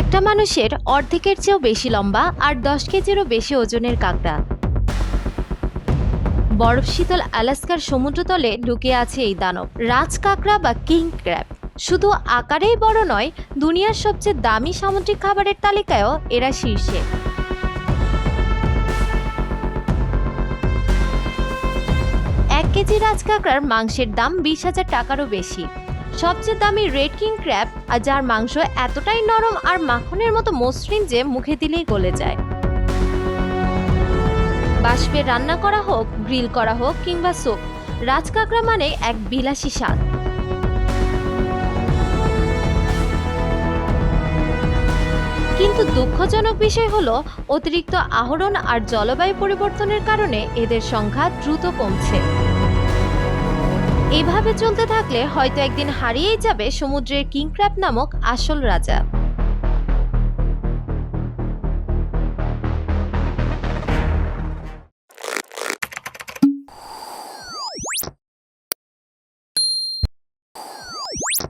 একটা মানুষের অর্ধেকের চেয়েও বেশি লম্বা আর 10 কেজিরও বেশি ওজনের কাঁকড়া। বরফ শীতল আলাস্কার সমুদ্রতলে লুকিয়ে আছে এই দানব রাজ কাঁকড়া বা কিং ক্র্যাব। শুধু আকারেই বড় নয়, দুনিয়ার সবচেয়ে দামি সামুদ্রিক খাবারের তালিকায়ও এরা শীর্ষে। এক কেজি রাজ কাঁকড়ার মাংসের দাম 20,000 টাকারও বেশি। সবচেয়ে দামি রেড কিং ক্র্যাব, আর যার মাংস এতটাই নরম আর মাখনের মতো মসৃণ যে মুখে দিলেই গলে যায়। বাষ্পে রান্না করা হোক, গ্রিল করা হোক কিংবা স্যুপ, রাজ কাঁকড়া মানে এক বিলাসী স্বাদ। কিন্তু দুঃখজনক বিষয় হলো, অতিরিক্ত আহরণ আর জলবায়ু পরিবর্তনের কারণে এদের সংখ্যা দ্রুত কমছে। এভাবে চলতে থাকলে হয়তো একদিন হারিয়েই যাবে সমুদ্রের কিং ক্র্যাব নামক আসল রাজা।